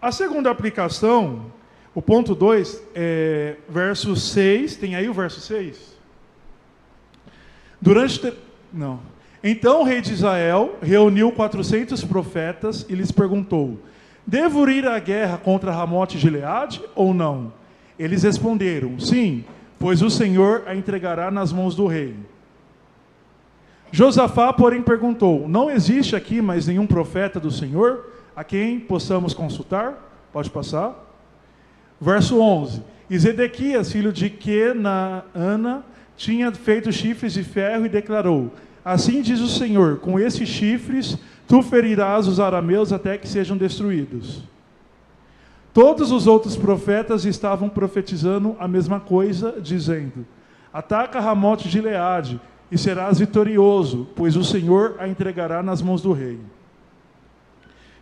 A segunda aplicação, o ponto 2, verso 6, tem aí o verso 6? Não. Então o rei de Israel reuniu 400 profetas e lhes perguntou: devo ir à guerra contra Ramote de Gileade ou não? Eles responderam: sim, pois o Senhor a entregará nas mãos do rei. Josafá, porém, perguntou: não existe aqui mais nenhum profeta do Senhor a quem possamos consultar? Pode passar. Verso 11. E Zedequias, filho de Kenaana, tinha feito chifres de ferro e declarou: assim diz o Senhor, com esses chifres tu ferirás os arameus até que sejam destruídos. Todos os outros profetas estavam profetizando a mesma coisa, dizendo: ataca Ramote de Gileade e serás vitorioso, pois o Senhor a entregará nas mãos do rei.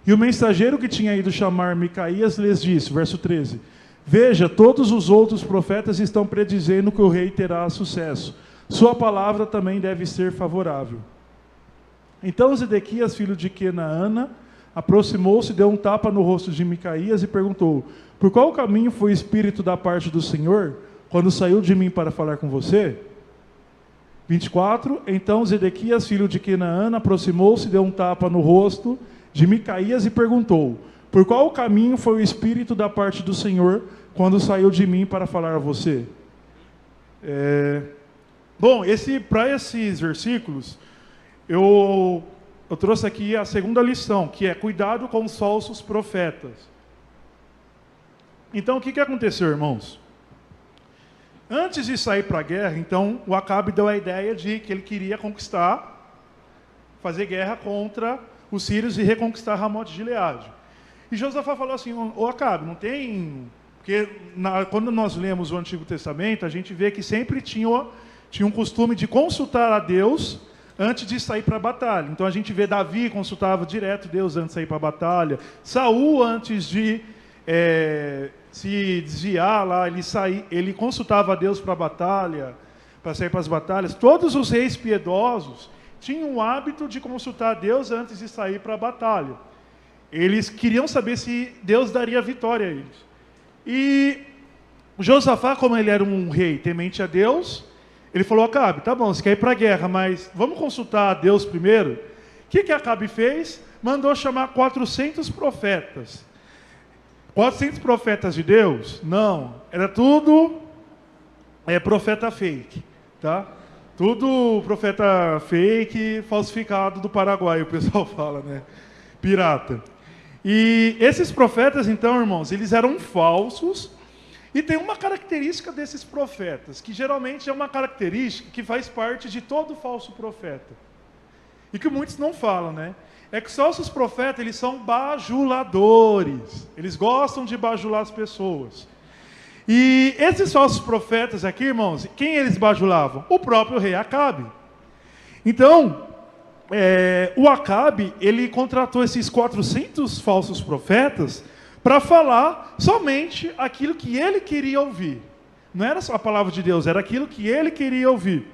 E o mensageiro que tinha ido chamar Micaías lhes disse, verso 13: veja, todos os outros profetas estão predizendo que o rei terá sucesso. Sua palavra também deve ser favorável. Então Zedequias, filho de Kenaana, aproximou-se, deu um tapa no rosto de Micaías e perguntou: por qual caminho foi o Espírito da parte do Senhor, quando saiu de mim para falar com você? 24. Então Zedequias, filho de Kenaana, aproximou-se, deu um tapa no rosto de Micaías e perguntou: por qual caminho foi o Espírito da parte do Senhor, quando saiu de mim para falar a você? Bom, para esses versículos, eu trouxe aqui a segunda lição, que é cuidado com os falsos profetas. Então, o que aconteceu, irmãos? Antes de sair para a guerra, então, o Acabe deu a ideia de que ele queria fazer guerra contra os sírios e reconquistar Ramote de Gileade. E Josafá falou assim: ô Acabe, não tem... Porque quando nós lemos o Antigo Testamento, a gente vê que sempre tinha um costume de consultar a Deus antes de sair para a batalha. Então a gente vê Davi consultava direto Deus antes de sair para a batalha. Saul, antes de se desviar lá, ele consultava a Deus para a batalha, para sair para as batalhas. Todos os reis piedosos tinham o hábito de consultar a Deus antes de sair para a batalha. Eles queriam saber se Deus daria vitória a eles. E Josafá, como ele era um rei temente a Deus, ele falou: Acabe, tá bom, você quer ir para a guerra, mas vamos consultar a Deus primeiro? O que Acabe fez? Mandou chamar 400 profetas. 400 profetas de Deus? Não, era tudo profeta fake, tá? Tudo profeta fake, falsificado do Paraguai, o pessoal fala, né? Pirata. E esses profetas, então, irmãos, eles eram falsos. E tem uma característica desses profetas, que geralmente é uma característica que faz parte de todo falso profeta. E que muitos não falam, né? É que os falsos profetas, eles são bajuladores. Eles gostam de bajular as pessoas. E esses falsos profetas aqui, irmãos, quem eles bajulavam? O próprio rei Acabe. Então, o Acabe, ele contratou esses 400 falsos profetas para falar somente aquilo que ele queria ouvir. Não era só a palavra de Deus, era aquilo que ele queria ouvir.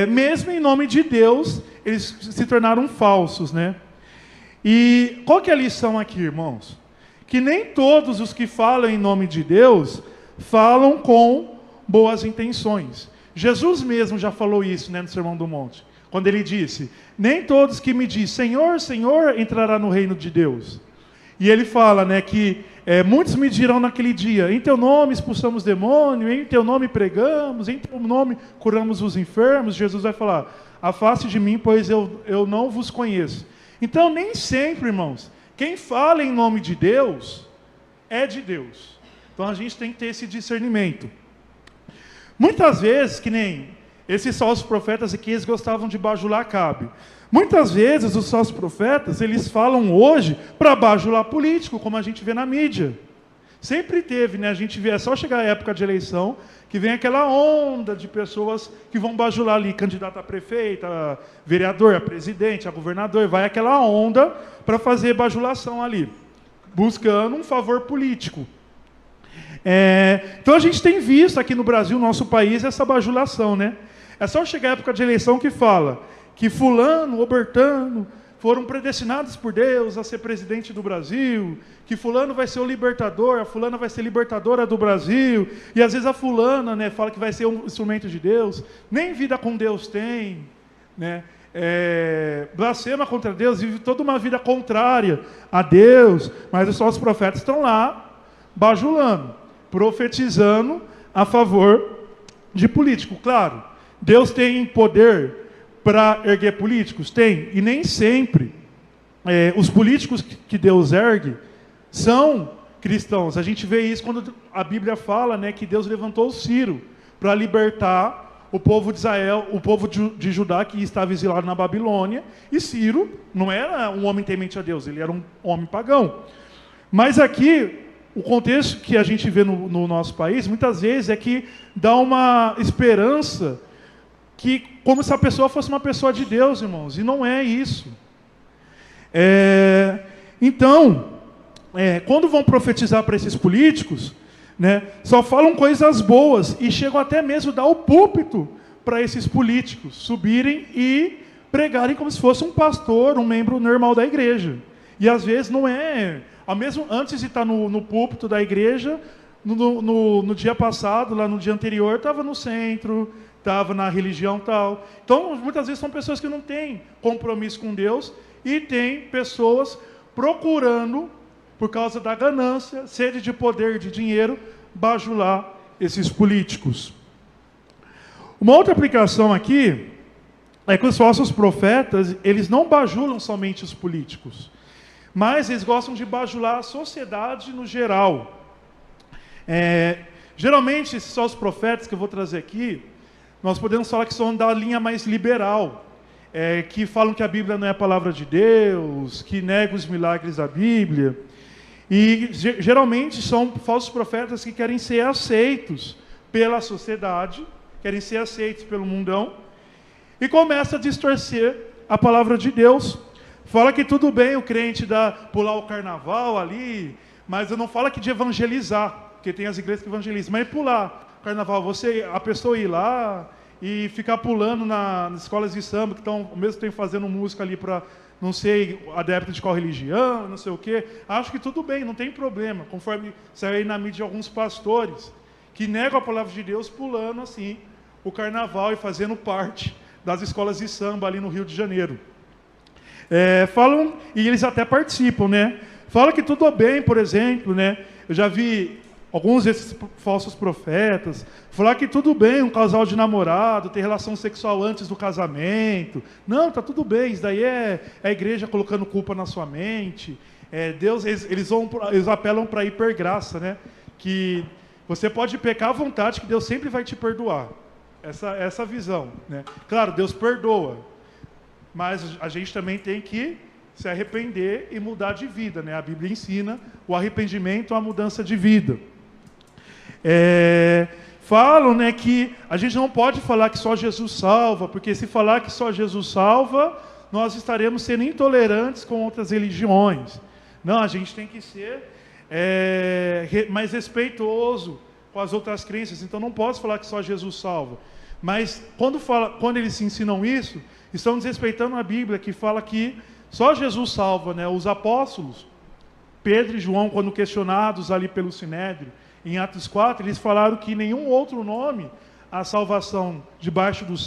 Mesmo em nome de Deus, eles se tornaram falsos, né? E qual que é a lição aqui, irmãos? Que nem todos os que falam em nome de Deus falam com boas intenções. Jesus mesmo já falou isso, né, no Sermão do Monte, quando ele disse: nem todos que me dizem Senhor, Senhor, entrará no reino de Deus. E ele fala, né, que muitos me dirão naquele dia: em teu nome expulsamos demônio, em teu nome pregamos, em teu nome curamos os enfermos. Jesus vai falar: afaste de mim, pois eu não vos conheço. Então, nem sempre, irmãos, quem fala em nome de Deus é de Deus. Então a gente tem que ter esse discernimento. Muitas vezes, que nem esses falsos profetas aqui, eles gostavam de bajular Acabe. Muitas vezes os falsos profetas, eles falam hoje para bajular político, como a gente vê na mídia. Sempre teve, né? A gente vê, é só chegar a época de eleição, que vem aquela onda de pessoas que vão bajular ali, candidato a prefeito, a vereador, a presidente, a governador, vai aquela onda para fazer bajulação ali, buscando um favor político. Então a gente tem visto aqui no Brasil, no nosso país, essa bajulação, né? É só chegar a época de eleição que fala que fulano ou Bertano foram predestinados por Deus a ser presidente do Brasil, que fulano vai ser o libertador, a fulana vai ser libertadora do Brasil, e às vezes a fulana, né, fala que vai ser um instrumento de Deus, nem vida com Deus tem, né? Blasfema contra Deus, vive toda uma vida contrária a Deus, mas os falsos profetas estão lá bajulando, profetizando a favor de político. Claro, Deus tem poder para erguer políticos? Tem, e nem sempre os políticos que Deus ergue são cristãos. A gente vê isso quando a Bíblia fala, né, que Deus levantou o Ciro para libertar o povo de Israel, o povo de Judá que estava exilado na Babilônia, e Ciro não era um homem temente a Deus, ele era um homem pagão. Mas aqui, o contexto que a gente vê no nosso país, muitas vezes, é que dá uma esperança que, como se a pessoa fosse uma pessoa de Deus, irmãos, e não é isso. Então, quando vão profetizar para esses políticos, né, só falam coisas boas e chegam até mesmo a dar o púlpito para esses políticos subirem e pregarem como se fosse um pastor, um membro normal da igreja. E às vezes não é. Mesmo antes de estar no púlpito da igreja, no dia passado, lá no dia anterior, estava no centro, estava na religião tal. Então, muitas vezes são pessoas que não têm compromisso com Deus e tem pessoas procurando, por causa da ganância, sede de poder, de dinheiro, bajular esses políticos. Uma outra aplicação aqui é que os falsos profetas, eles não bajulam somente os políticos, mas eles gostam de bajular a sociedade no geral. Geralmente, esses falsos profetas que eu vou trazer aqui, nós podemos falar que são da linha mais liberal, que falam que a Bíblia não é a palavra de Deus, que negam os milagres da Bíblia. E geralmente são falsos profetas que querem ser aceitos pela sociedade, querem ser aceitos pelo mundão, e começa a distorcer a palavra de Deus. Fala que tudo bem o crente pular o carnaval ali, mas não fala que de evangelizar, porque tem as igrejas que evangelizam, mas pular o carnaval, a pessoa ir lá e ficar pulando nas escolas de samba, que estão ao mesmo tempo fazendo música ali para, não sei, adepto de qual religião, não sei o quê. Acho que tudo bem, não tem problema, conforme saiu aí na mídia de alguns pastores, que negam a palavra de Deus pulando assim o carnaval e fazendo parte das escolas de samba ali no Rio de Janeiro. Falam, e eles até participam, né? Fala que tudo bem, por exemplo, né? Eu já vi alguns desses falsos profetas falar que tudo bem um casal de namorado ter relação sexual antes do casamento. Não, tá tudo bem, isso daí é a igreja colocando culpa na sua mente. Deus, eles apelam para a hipergraça, né? Que você pode pecar à vontade, que Deus sempre vai te perdoar. Essa visão, né? Claro, Deus perdoa, mas a gente também tem que se arrepender e mudar de vida, né? A Bíblia ensina o arrependimento, a mudança de vida. Falam, né, que a gente não pode falar que só Jesus salva, porque se falar que só Jesus salva, nós estaremos sendo intolerantes com outras religiões. Não, a gente tem que ser mais respeitoso com as outras crenças, então não posso falar que só Jesus salva. Mas quando eles ensinam isso, estão desrespeitando a Bíblia, que fala que só Jesus salva, né? Os apóstolos, Pedro e João, quando questionados ali pelo Sinédrio, em Atos 4, eles falaram que nenhum outro nome há salvação debaixo do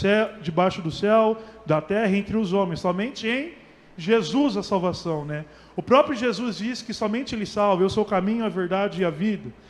céu, da terra, entre os homens, somente em Jesus a salvação, né? O próprio Jesus diz que somente Ele salva, eu sou o caminho, a verdade e a vida.